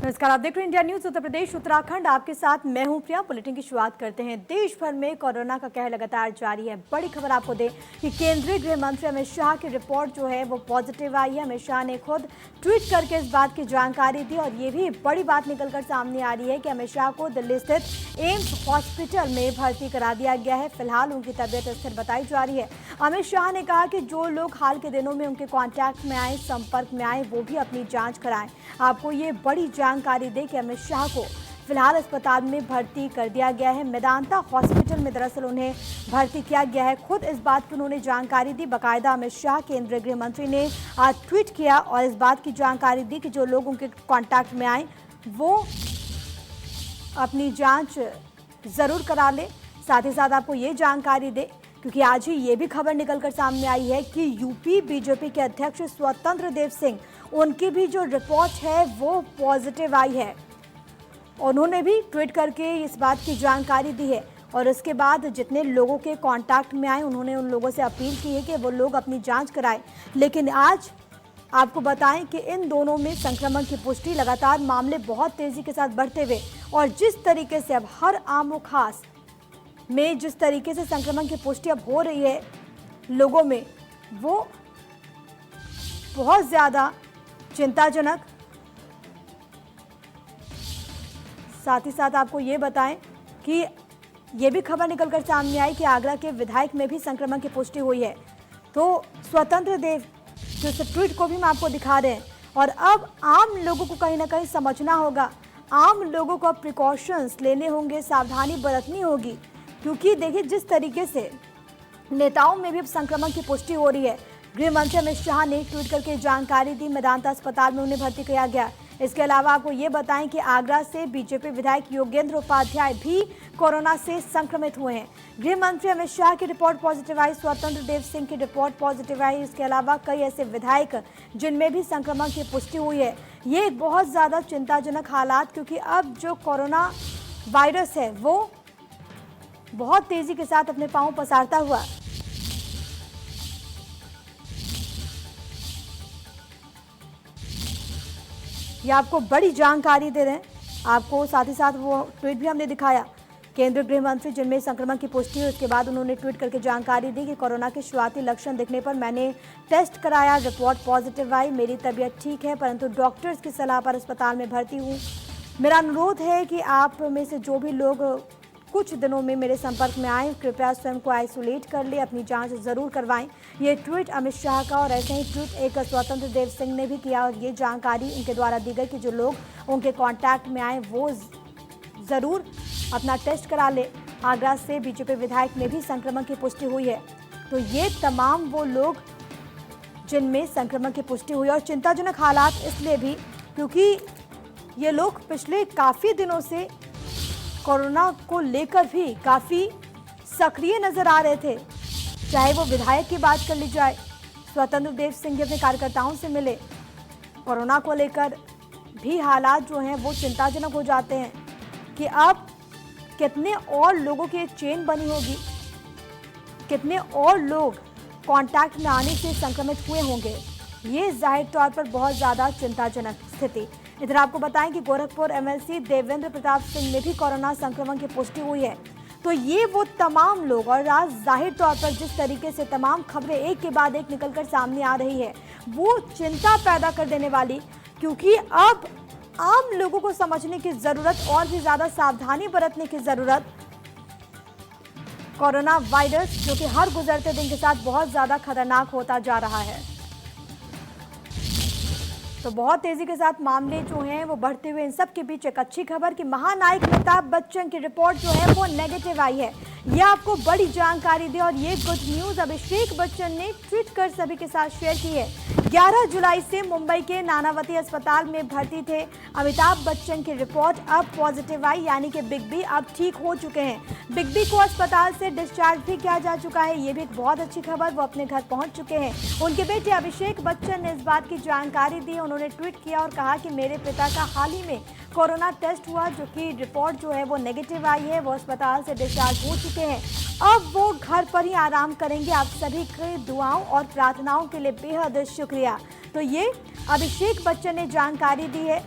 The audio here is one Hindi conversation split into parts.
नमस्कार, आप देख रहे हैं इंडिया न्यूज उत्तर प्रदेश उत्तराखंड। आपके साथ मैं हूं प्रिया। बुलेटिन की शुरुआत करते हैं। देश भर में कोरोना का कहर लगातार जारी है। बड़ी खबर आपको दें कि केंद्रीय गृह मंत्री अमित शाह की रिपोर्ट जो है वो पॉजिटिव आई है। अमित शाह ने खुद ट्वीट करके इस बात की जानकारी दी और ये भी बड़ी बात निकलकर सामने आ रही है कि अमित शाह को दिल्ली स्थित एम्स हॉस्पिटल में भर्ती करा दिया गया है। फिलहाल उनकी तबीयत स्थिर बताई जा रही है। अमित शाह ने कहा कि जो लोग हाल के दिनों में उनके कॉन्टैक्ट में आए, संपर्क में आए, वो भी अपनी जाँच कराएं। आपको ये बड़ी जानकारी दे कि अमित शाह को फिलहाल अस्पताल में भर्ती कर दिया गया है। मेदांता हॉस्पिटल में दरअसल उन्हें भर्ती किया गया है। खुद इस बात की उन्होंने जानकारी दी। बाकायदा अमित शाह केंद्रीय गृह मंत्री ने आज ट्वीट किया और इस बात की जानकारी दी कि जो लोग उनके कांटेक्ट में आए वो अपनी जांच जरूर करा ले। साथ ही साथ आपको ये जानकारी दे क्योंकि आज ही ये भी खबर निकलकर सामने आई है कि यूपी बीजेपी के अध्यक्ष स्वतंत्र देव सिंह, उनकी भी जो रिपोर्ट है वो पॉजिटिव आई है। उन्होंने भी ट्वीट करके इस बात की जानकारी दी है और इसके बाद जितने लोगों के कांटेक्ट में आए उन्होंने उन लोगों से अपील की है कि वो लोग अपनी जांच कराएं। लेकिन आज आपको बताएं कि इन दोनों में संक्रमण की पुष्टि लगातार मामले बहुत तेजी के साथ बढ़ते हुए और जिस तरीके से अब हर आम व खास में जिस तरीके से संक्रमण की पुष्टि अब हो रही है लोगों में, वो बहुत ज़्यादा चिंताजनक। साथ ही साथ आपको ये बताएं कि ये भी खबर निकलकर सामने आई कि आगरा के विधायक में भी संक्रमण की पुष्टि हुई है। तो स्वतंत्र देव जो इस ट्वीट को भी मैं आपको दिखा रहे हैं और अब आम लोगों को कहीं ना कहीं समझना होगा, आम लोगों को प्रिकॉशंस लेने होंगे, सावधानी बरतनी होगी क्योंकि देखिए जिस तरीके से नेताओं में भी अब संक्रमण की पुष्टि हो रही है। गृह मंत्री अमित शाह ने ट्वीट करके जानकारी दी। मेदांता अस्पताल में उन्हें भर्ती किया गया। इसके अलावा आपको ये बताएं कि आगरा से बीजेपी विधायक योगेंद्र उपाध्याय भी कोरोना से संक्रमित हुए हैं। गृह मंत्री अमित शाह की रिपोर्ट पॉजिटिव आई, स्वतंत्र देव सिंह की रिपोर्ट पॉजिटिव आई। इसके अलावा कई ऐसे विधायक जिनमें भी संक्रमण की पुष्टि हुई है। ये एक बहुत ज़्यादा चिंताजनक हालात क्योंकि अब जो कोरोना वायरस है वो बहुत तेजी के साथ अपने पांव पसारता हुआ ये आपको बड़ी जानकारी दे रहे हैं। आपको साथ ही साथ वो ट्वीट भी हमने दिखाया। केंद्रीय गृह मंत्री जिनमें संक्रमण की पुष्टि हुई उसके बाद उन्होंने ट्वीट करके जानकारी दी कि कोरोना के शुरुआती लक्षण दिखने पर मैंने टेस्ट कराया, रिपोर्ट पॉजिटिव आई। मेरी तबीयत ठीक है परंतु डॉक्टर्स की सलाह पर अस्पताल में भर्ती हूँ। मेरा अनुरोध है कि आप में से जो भी लोग कुछ दिनों में मेरे संपर्क में आए कृपया स्वयं को आइसोलेट कर ले, अपनी जांच जरूर करवाएं। ये ट्वीट अमित शाह का और ऐसे ही ट्वीट एक स्वतंत्र देव सिंह ने भी किया और ये जानकारी उनके द्वारा दी गई कि जो लोग उनके कांटेक्ट में आए वो ज़रूर अपना टेस्ट करा ले। आगरा से बीजेपी विधायक में भी संक्रमण की पुष्टि हुई है। तो ये तमाम वो लोग जिनमें संक्रमण की पुष्टि हुई और चिंताजनक हालात इसलिए भी क्योंकि ये लोग पिछले काफ़ी दिनों से कोरोना को लेकर भी काफ़ी सक्रिय नजर आ रहे थे। चाहे वो विधायक की बात कर ली जाए, स्वतंत्र देव सिंह अपने कार्यकर्ताओं से मिले। कोरोना को लेकर भी हालात जो हैं वो चिंताजनक हो जाते हैं कि अब कितने और लोगों की एक चेन बनी होगी, कितने और लोग कांटेक्ट में आने से संक्रमित हुए होंगे। ये जाहिर तौर पर बहुत ज़्यादा चिंताजनक स्थिति। इधर आपको बताएं कि गोरखपुर एमएलसी देवेंद्र प्रताप सिंह में भी कोरोना संक्रमण की पुष्टि हुई है। तो ये वो तमाम लोग और आज जाहिर तौर पर जिस तरीके से तमाम खबरें एक के बाद एक निकलकर सामने आ रही है वो चिंता पैदा कर देने वाली, क्योंकि अब आम लोगों को समझने की ज़रूरत और भी ज़्यादा सावधानी बरतने की ज़रूरत। कोरोना वायरस जो कि हर गुजरते दिन के साथ बहुत ज़्यादा खतरनाक होता जा रहा है। तो बहुत तेजी के साथ मामले जो हैं वो बढ़ते हुए, इन सब के बीच एक अच्छी खबर कि महानायक अमिताभ बच्चन की रिपोर्ट जो है वो नेगेटिव आई है। ये आपको बड़ी जानकारी दी और ये गुड न्यूज़ अभिषेक बच्चन ने ट्वीट कर सभी के साथ शेयर की है। 11 जुलाई से मुंबई के नानावती अस्पताल में भर्ती थे अमिताभ बच्चन की रिपोर्ट अब पॉजिटिव आई, यानी कि बिग बी अब ठीक हो चुके हैं। बिग बी को अस्पताल से डिस्चार्ज भी किया जा चुका है। ये भी एक बहुत अच्छी खबर, वो अपने घर पहुंच चुके हैं। उनके बेटे अभिषेक बच्चन ने इस बात की जानकारी दी। उन्होंने ट्वीट किया और कहा कि मेरे पिता का हाल ही में कोरोना टेस्ट हुआ जो कि रिपोर्ट जो है वो नेगेटिव आई है। वो अस्पताल से डिस्चार्ज हो चुके हैं। अब वो घर पर ही आराम करेंगे। आप सभी की दुआओं और प्रार्थनाओं के लिए बेहद शुक्रिया। तो ये अभिषेक बच्चन ने जानकारी दी है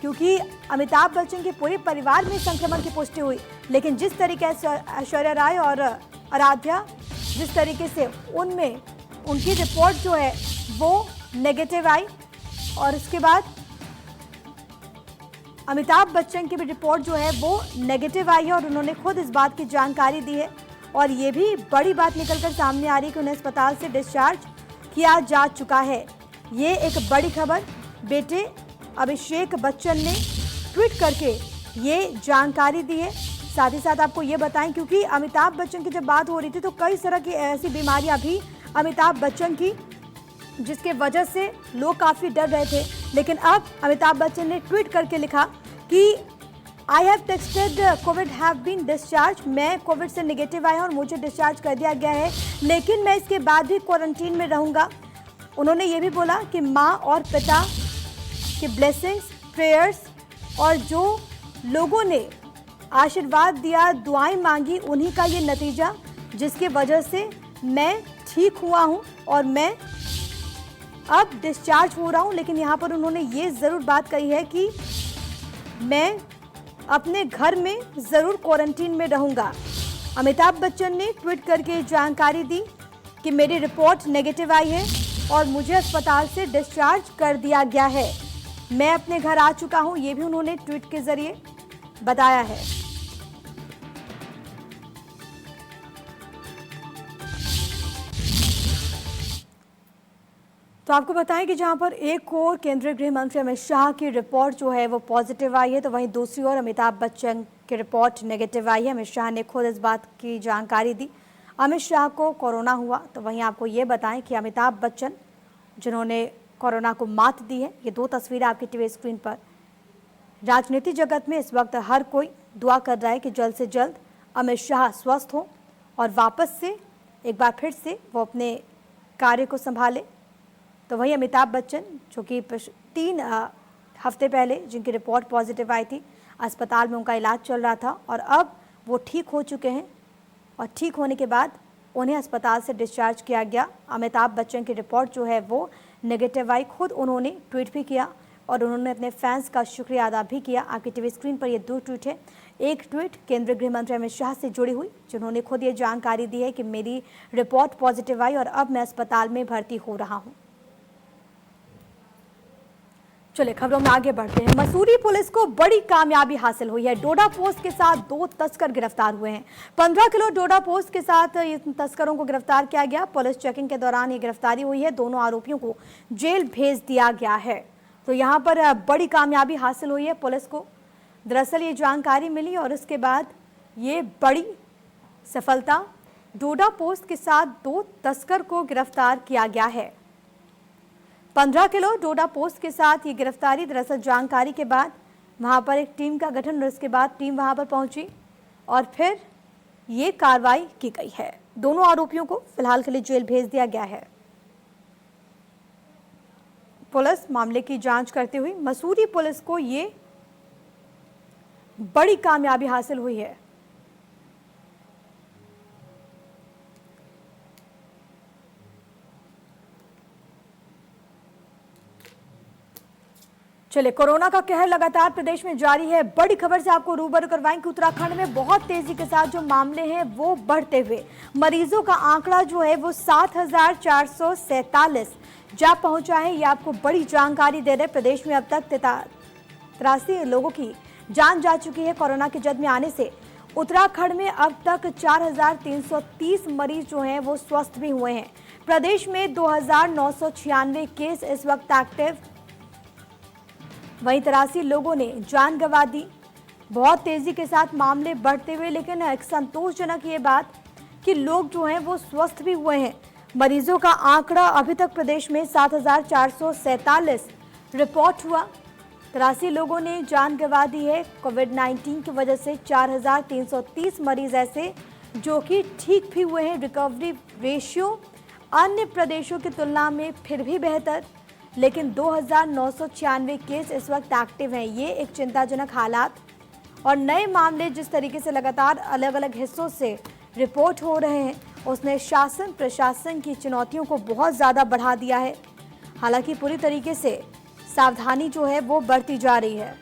क्योंकि अमिताभ बच्चन के पूरे परिवार में संक्रमण की पुष्टि हुई। लेकिन जिस तरीके से ऐश्वर्या राय और आराध्या, जिस तरीके से उनमें उनकी रिपोर्ट जो है वो नेगेटिव आई, और उसके बाद अमिताभ बच्चन की भी रिपोर्ट जो है वो नेगेटिव आई है और उन्होंने खुद इस बात की जानकारी दी है। और ये भी बड़ी बात निकलकर सामने आ रही है कि उन्हें अस्पताल से डिस्चार्ज किया जा चुका है। ये एक बड़ी खबर बेटे अभिषेक बच्चन ने ट्वीट करके ये जानकारी दी है। साथ ही साथ आपको ये बताएं, क्योंकि अमिताभ बच्चन की जब बात हो रही थी तो कई तरह की ऐसी बीमारियां भी अमिताभ बच्चन की, जिसके वजह से लोग काफ़ी डर रहे थे। लेकिन अब अमिताभ बच्चन ने ट्वीट करके लिखा कि I have tested COVID have been discharge. मैं कोविड से नेगेटिव आया और मुझे डिस्चार्ज कर दिया गया है, लेकिन मैं इसके बाद भी क्वारंटीन में रहूँगा। उन्होंने ये भी बोला कि माँ और पिता के ब्लेसिंग्स, प्रेयर्स और जो लोगों ने आशीर्वाद दिया, दुआएं मांगी, उन्हीं का ये नतीजा, जिसकी वजह से मैं ठीक हुआ हूँ और मैं अब डिस्चार्ज हो रहा हूँ। लेकिन यहाँ पर उन्होंने ये ज़रूर बात कही है कि मैं अपने घर में ज़रूर क्वारंटीन में रहूँगा। अमिताभ बच्चन ने ट्वीट करके जानकारी दी कि मेरी रिपोर्ट नेगेटिव आई है और मुझे अस्पताल से डिस्चार्ज कर दिया गया है। मैं अपने घर आ चुका हूँ, ये भी उन्होंने ट्वीट के ज़रिए बताया है। तो आपको बताएं कि जहां पर एक और केंद्रीय गृह मंत्री अमित शाह की रिपोर्ट जो है वो पॉजिटिव आई है, तो वहीं दूसरी ओर अमिताभ बच्चन की रिपोर्ट नेगेटिव आई है। अमित शाह ने खुद इस बात की जानकारी दी। अमित शाह को कोरोना हुआ, तो वहीं आपको ये बताएं कि अमिताभ बच्चन जिन्होंने कोरोना को मात दी है, ये दो तस्वीरें आपकी टीवी स्क्रीन पर। राजनीति जगत में इस वक्त हर कोई दुआ कर रहा है कि जल्द से जल्द अमित शाह स्वस्थ हो और वापस से एक बार फिर से वो अपने कार्य को संभाले। तो वहीं अमिताभ बच्चन जो कि 3 हफ्ते पहले जिनकी रिपोर्ट पॉजिटिव आई थी, अस्पताल में उनका इलाज चल रहा था और अब वो ठीक हो चुके हैं और ठीक होने के बाद उन्हें अस्पताल से डिस्चार्ज किया गया। अमिताभ बच्चन की रिपोर्ट जो है वो नेगेटिव आई। खुद उन्होंने ट्वीट भी किया और उन्होंने अपने फैंस का शुक्रिया अदा भी किया। आपकी टीवी स्क्रीन पर ये 2 ट्वीट है। एक ट्वीट केंद्रीय गृह मंत्री अमित शाह से जुड़ी हुई, जिन्होंने खुद ये जानकारी दी है कि मेरी रिपोर्ट पॉजिटिव आई और अब मैं अस्पताल में भर्ती हो रहा हूँ। चलिए खबरों में आगे बढ़ते हैं। मसूरी पुलिस को बड़ी कामयाबी हासिल हुई है। डोडा पोस्ट के साथ 2 तस्कर गिरफ्तार हुए हैं। 15 किलो डोडा पोस्ट के साथ इन तस्करों को गिरफ्तार किया गया। पुलिस चेकिंग के दौरान ये गिरफ्तारी हुई है। दोनों आरोपियों को जेल भेज दिया गया है। तो यहाँ पर बड़ी कामयाबी हासिल हुई है पुलिस को। दरअसल ये जानकारी मिली और उसके बाद ये बड़ी सफलता, डोडा पोस्ट के साथ 2 तस्कर को गिरफ्तार किया गया है। 15 किलो डोडा पोस्ट के साथ ये गिरफ्तारी। दरअसल जानकारी के बाद वहां पर एक टीम का गठन और उसके बाद टीम वहां पर पहुंची और फिर ये कार्रवाई की गई है। दोनों आरोपियों को फिलहाल के लिए जेल भेज दिया गया है। पुलिस मामले की जांच करते हुए मसूरी पुलिस को ये बड़ी कामयाबी हासिल हुई है। चलिए, कोरोना का कहर लगातार प्रदेश में जारी है। बड़ी खबर से आपको रूबरू करवाएं कि उत्तराखंड में बहुत तेजी के साथ जो मामले हैं वो बढ़ते हुए मरीजों का आंकड़ा जो है वो 7,447 जा पहुंचा है। ये आपको बड़ी जानकारी दे रहे। प्रदेश में अब तक 83 लोगों की जान जा चुकी है कोरोना के जद में आने से। उत्तराखंड में अब तक 4,330 मरीज जो हैं वो स्वस्थ भी हुए हैं। प्रदेश में 2,996 केस इस वक्त एक्टिव। वहीं 83 लोगों ने जान गंवा दी। बहुत तेजी के साथ मामले बढ़ते हुए, लेकिन एक संतोषजनक ये बात कि लोग जो हैं वो स्वस्थ भी हुए हैं। मरीजों का आंकड़ा अभी तक प्रदेश में 7,447 रिपोर्ट हुआ। 83 लोगों ने जान गंवा दी है। कोविड-19 की वजह से 4,330 मरीज ऐसे जो कि ठीक भी हुए हैं। रिकवरी रेशियो अन्य प्रदेशों की तुलना में फिर भी बेहतर, लेकिन 2,996 केस इस वक्त एक्टिव हैं। ये एक चिंताजनक हालात और नए मामले जिस तरीके से लगातार अलग अलग हिस्सों से रिपोर्ट हो रहे हैं, उसने शासन प्रशासन की चुनौतियों को बहुत ज़्यादा बढ़ा दिया है। हालांकि पूरी तरीके से सावधानी जो है वो बढ़ती जा रही है।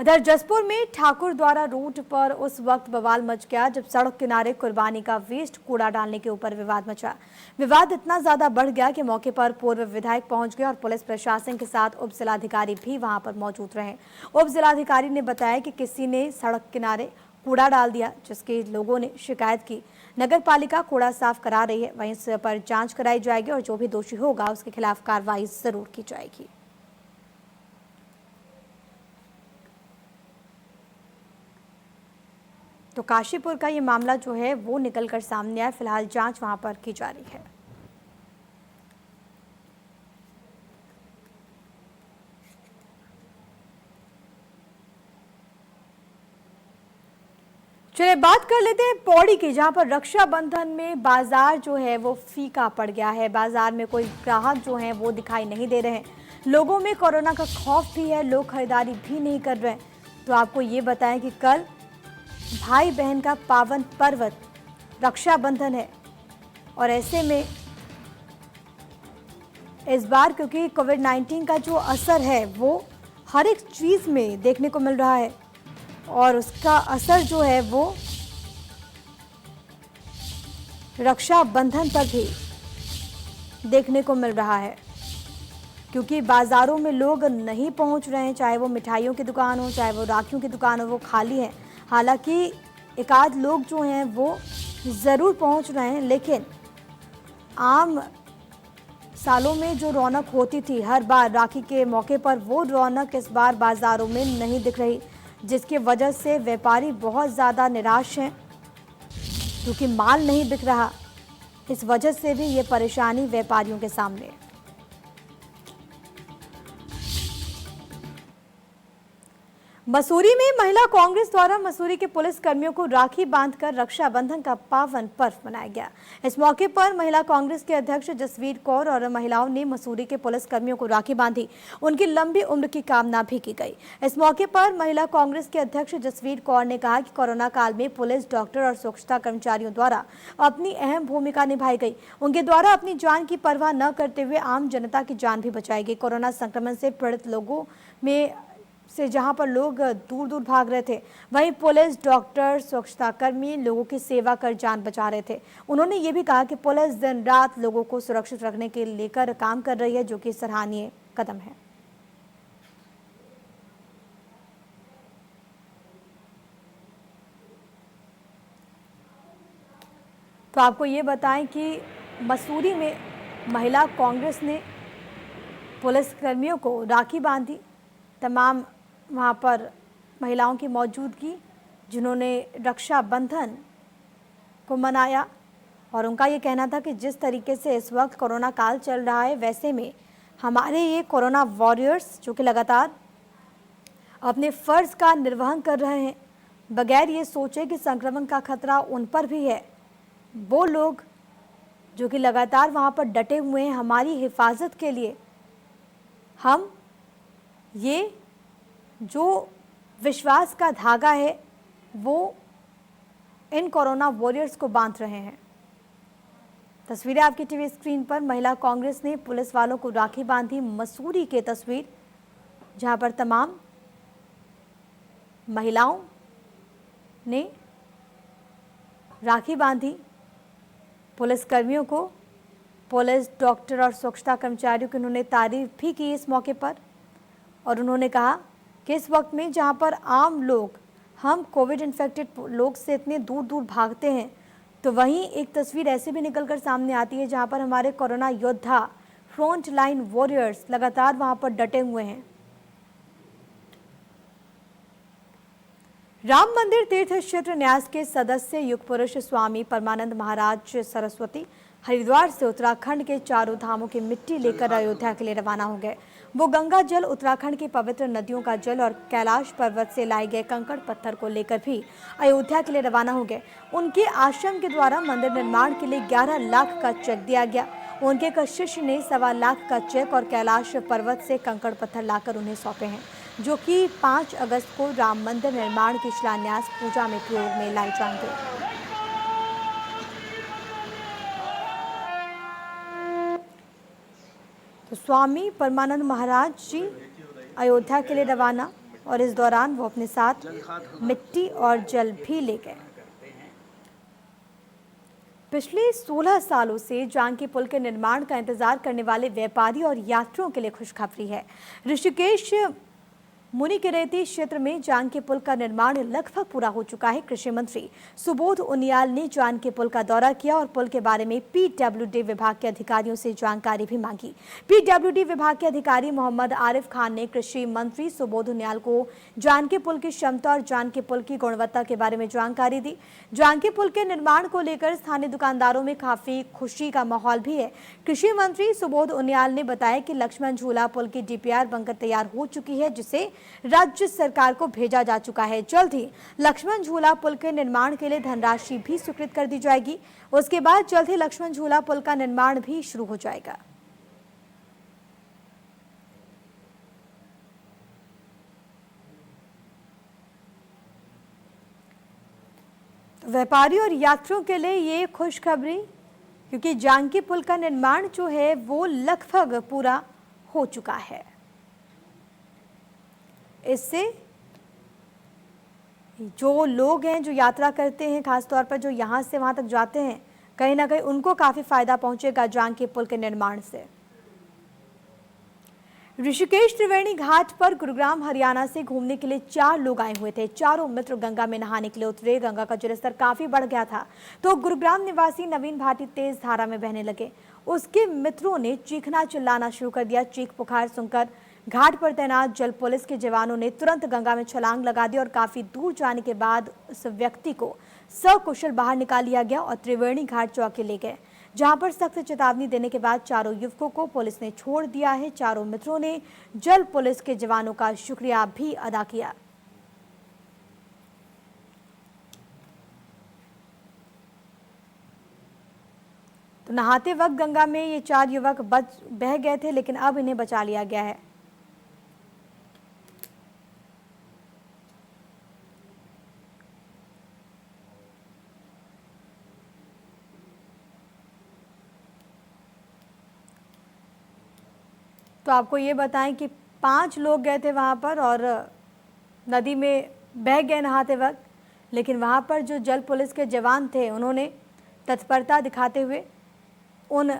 इधर जसपुर में ठाकुर द्वारा रूट पर उस वक्त बवाल मच गया जब सड़क किनारे कुर्बानी का वेस्ट कूड़ा डालने के ऊपर विवाद मचा। विवाद इतना ज्यादा बढ़ गया कि मौके पर पूर्व विधायक पहुंच गए और पुलिस प्रशासन के साथ उप जिलाधिकारी भी वहां पर मौजूद रहे। उप जिलाधिकारी ने बताया कि किसी ने सड़क किनारे कूड़ा डाल दिया, जिसके लोगों ने शिकायत की। नगर पालिका कूड़ा साफ करा रही है, वहीं इस पर जांच कराई जाएगी और जो भी दोषी होगा उसके खिलाफ कार्रवाई जरूर की जाएगी। तो काशीपुर का ये मामला जो है वो निकलकर सामने आया। फिलहाल जांच वहां पर की जा रही है। चलिए बात कर लेते हैं पौड़ी की, जहां पर रक्षाबंधन में बाजार जो है वो फीका पड़ गया है। बाजार में कोई ग्राहक जो है वो दिखाई नहीं दे रहे हैं। लोगों में कोरोना का खौफ भी है, लोग खरीदारी भी नहीं कर रहे हैं। तो आपको ये बताएं कि कल भाई बहन का पावन पर्व रक्षाबंधन है और ऐसे में इस बार क्योंकि कोविड-19 का जो असर है वो हर एक चीज़ में देखने को मिल रहा है और उसका असर जो है वो रक्षाबंधन पर भी देखने को मिल रहा है, क्योंकि बाज़ारों में लोग नहीं पहुंच रहे हैं। चाहे वो मिठाइयों की दुकान हो, चाहे वो राखियों की दुकान हो, वो खाली हैं। हालांकि एक आध लोग जो हैं वो ज़रूर पहुंच रहे हैं, लेकिन आम सालों में जो रौनक होती थी हर बार राखी के मौके पर, वो रौनक इस बार बाज़ारों में नहीं दिख रही, जिसकी वजह से व्यापारी बहुत ज़्यादा निराश हैं क्योंकि माल नहीं बिक रहा। इस वजह से भी ये परेशानी व्यापारियों के सामने है। मसूरी में महिला कांग्रेस द्वारा मसूरी के पुलिस कर्मियों को राखी बांधकर रक्षाबंधन का पावन पर्व मनाया गया। इस मौके पर महिला कांग्रेस के अध्यक्ष जसवीर कौर और महिलाओं ने मसूरी के पुलिस कर्मियों को राखी बांधी। उनकी लंबी उम्र की कामना भी की गई। इस मौके पर महिला कांग्रेस के अध्यक्ष जसवीर कौर ने कहा कि कोरोना काल में पुलिस, डॉक्टर और स्वच्छता कर्मचारियों द्वारा अपनी अहम भूमिका निभाई गई। उनके द्वारा अपनी जान की परवाह न करते हुए आम जनता की जान भी बचाई गई। कोरोना संक्रमण से पीड़ित लोगों में से जहां पर लोग दूर दूर भाग रहे थे, वहीं पुलिस, डॉक्टर, स्वच्छता कर्मी लोगों की सेवा कर जान बचा रहे थे। उन्होंने ये भी कहा कि पुलिस दिन रात लोगों को सुरक्षित रखने के लेकर काम कर रही है, जो कि सराहनीय कदम है। तो आपको ये बताएं कि मसूरी में महिला कांग्रेस ने पुलिस कर्मियों को राखी बांधी। तमाम वहाँ पर महिलाओं की मौजूदगी, जिन्होंने रक्षाबंधन को मनाया, और उनका ये कहना था कि जिस तरीके से इस वक्त कोरोना काल चल रहा है, वैसे में हमारे ये कोरोना वॉरियर्स जो कि लगातार अपने फ़र्ज़ का निर्वहन कर रहे हैं, बगैर ये सोचे कि संक्रमण का खतरा उन पर भी है, वो लोग जो कि लगातार वहाँ पर डटे हुए हैं हमारी हिफाजत के लिए, हम ये जो विश्वास का धागा है वो इन कोरोना वॉरियर्स को बांध रहे हैं। तस्वीरें आपकी टीवी स्क्रीन पर। महिला कांग्रेस ने पुलिस वालों को राखी बांधी। मसूरी की तस्वीर, जहां पर तमाम महिलाओं ने राखी बांधी पुलिस कर्मियों को। पुलिस, डॉक्टर और स्वच्छता कर्मचारियों की उन्होंने तारीफ भी की इस मौके पर, और उन्होंने कहा कि इस वक्त में जहां पर आम लोग, हम कोविड इन्फेक्टेड लोग से इतने दूर दूर भागते हैं, तो वहीं एक तस्वीर ऐसे भी निकलकर सामने आती है जहां पर हमारे कोरोना योद्धा, फ्रंट लाइन वॉरियर्स लगातार वहां पर डटे हुए हैं। राम मंदिर तीर्थ क्षेत्र न्यास के सदस्य युग पुरुष स्वामी परमानंद महाराज सरस्वती हरिद्वार से उत्तराखंड के चारों धामों की मिट्टी लेकर अयोध्या के लिए रवाना हो गए। वो गंगा जल, उत्तराखंड की पवित्र नदियों का जल और कैलाश पर्वत से लाए गए कंकड़ पत्थर को लेकर भी अयोध्या के लिए रवाना हो गए। उनके आश्रम के द्वारा मंदिर निर्माण के लिए 11 लाख का चेक दिया गया। उनके एक शिष्य ने 1.25 लाख का चेक और कैलाश पर्वत से कंकड़ पत्थर लाकर उन्हें सौंपे हैं, जो कि 5 अगस्त को राम मंदिर निर्माण की शिलान्यास पूजा में प्रयोग में लाए जाएंगे। तो स्वामी परमानंद महाराज जी अयोध्या के लिए रवाना। और इस दौरान वो अपने साथ मिट्टी और जल भी ले गए। पिछले 16 सालों से जानकी पुल के निर्माण का इंतजार करने वाले व्यापारी और यात्रियों के लिए खुशखबरी है। ऋषिकेश मुनिकेरेती क्षेत्र में जानकी पुल का निर्माण लगभग पूरा हो चुका है। कृषि मंत्री सुबोध उनियाल ने जानकी पुल का दौरा किया और पुल के बारे में पीडब्ल्यूडी विभाग के अधिकारियों से जानकारी भी मांगी। पीडब्ल्यूडी विभाग के अधिकारी मोहम्मद आरिफ खान ने कृषि मंत्री सुबोध उनियाल को जानकी पुल की क्षमता और जानकी पुल की गुणवत्ता के बारे में जानकारी दी। जानकी पुल के निर्माण को लेकर स्थानीय दुकानदारों में काफी खुशी का माहौल भी है। कृषि मंत्री सुबोध उनियाल ने बताया कि लक्ष्मण झूला पुल की डीपीआर बनकर तैयार हो चुकी है, जिसे राज्य सरकार को भेजा जा चुका है। जल्द ही लक्ष्मण झूला पुल के निर्माण के लिए धनराशि भी स्वीकृत कर दी जाएगी। उसके बाद जल्द ही लक्ष्मण झूला पुल का निर्माण भी शुरू हो जाएगा। तो व्यापारी और यात्रियों के लिए ये खुशखबरी, क्योंकि जानकी पुल का निर्माण जो है वो लगभग पूरा हो चुका है। इससे जो लोग हैं, जो यात्रा करते हैं, खासतौर पर जो यहाँ से वहाँ तक जाते हैं, कहीं ना कहीं उनको काफ़ी फायदा पहुंचेगा जानकी पुल के निर्माण से। ऋषिकेश त्रिवेणी घाट पर गुरुग्राम हरियाणा से घूमने के लिए 4 लोग आए हुए थे। चारों मित्र गंगा में नहाने के लिए उतरे। गंगा का जलस्तर काफी बढ़ गया था तो गुरुग्राम निवासी नवीन भाटी तेज धारा में बहने लगे। उसके मित्रों ने चीखना चिल्लाना शुरू कर दिया। चीख पुकार सुनकर घाट पर तैनात जल पुलिस के जवानों ने तुरंत गंगा में छलांग लगा दी और काफी दूर जाने के बाद उस व्यक्ति को सकुशल बाहर निकाल लिया गया और त्रिवेणी घाट चौकी ले गए, जहां पर सख्त चेतावनी देने के बाद चारों युवकों को पुलिस ने छोड़ दिया है। चारों मित्रों ने जल पुलिस के जवानों का शुक्रिया भी अदा किया। तो नहाते वक्त गंगा में ये 4 युवक बह गए थे, लेकिन अब इन्हें बचा लिया गया है। तो आपको ये बताएं कि 5 लोग गए थे वहाँ पर और नदी में बह गए नहाते वक्त, लेकिन वहाँ पर जो जल पुलिस के जवान थे उन्होंने तत्परता दिखाते हुए उन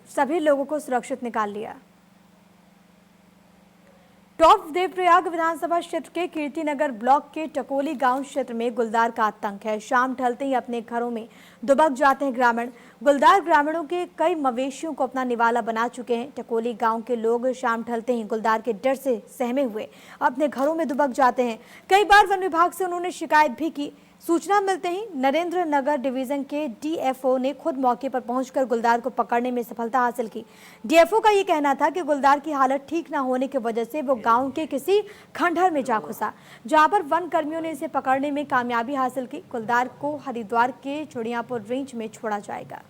सभी लोगों को सुरक्षित निकाल लिया। टॉप देवप्रयाग विधानसभा क्षेत्र के कीर्तिनगर ब्लॉक के टकोली गांव क्षेत्र में गुलदार का आतंक है। शाम ढलते ही अपने घरों में दुबक जाते हैं ग्रामीण। गुलदार ग्रामीणों के कई मवेशियों को अपना निवाला बना चुके हैं। टकोली गांव के लोग शाम ढलते ही गुलदार के डर से सहमे हुए अपने घरों में दुबक जाते हैं। कई बार वन विभाग से उन्होंने शिकायत भी की। सूचना मिलते ही नरेंद्र नगर डिवीजन के डीएफओ ने खुद मौके पर पहुंचकर गुलदार को पकड़ने में सफलता हासिल की। डीएफओ का ये कहना था कि गुलदार की हालत ठीक न होने की वजह से वो गांव के किसी खंडहर में जा घुसा, जहां पर वन कर्मियों ने इसे पकड़ने में कामयाबी हासिल की। गुलदार को हरिद्वार के चुड़ियापुर रेंज में छोड़ा जाएगा।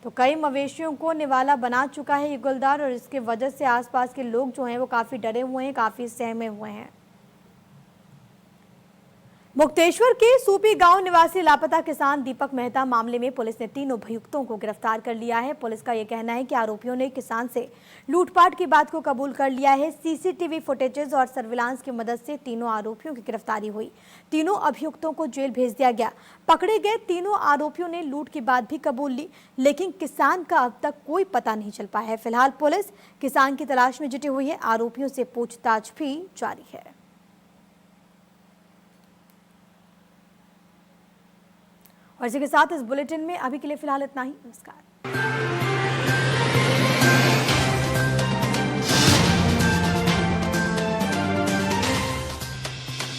तो कई मवेशियों को निवाला बना चुका है ये गुलदार और इसके वजह से आसपास के लोग जो हैं वो काफी डरे हुए हैं, काफी सहमे हुए हैं। मुक्तेश्वर के सूपी गांव निवासी लापता किसान दीपक मेहता मामले में पुलिस ने 3 अभियुक्तों को गिरफ्तार कर लिया है। पुलिस का यह कहना है कि आरोपियों ने किसान से लूटपाट की बात को कबूल कर लिया है। सीसीटीवी फुटेजेस और सर्विलांस की मदद से तीनों आरोपियों की गिरफ्तारी हुई। तीनों अभियुक्तों को जेल भेज दिया गया। पकड़े गए तीनों आरोपियों ने लूट की बात भी कबूल ली, लेकिन किसान का अब तक कोई पता नहीं चल पाया है। फिलहाल पुलिस किसान की तलाश में जुटी हुई है। आरोपियों से पूछताछ भी जारी है। और इसी के साथ इस बुलेटिन में अभी के लिए फिलहाल इतना ही। नमस्कार।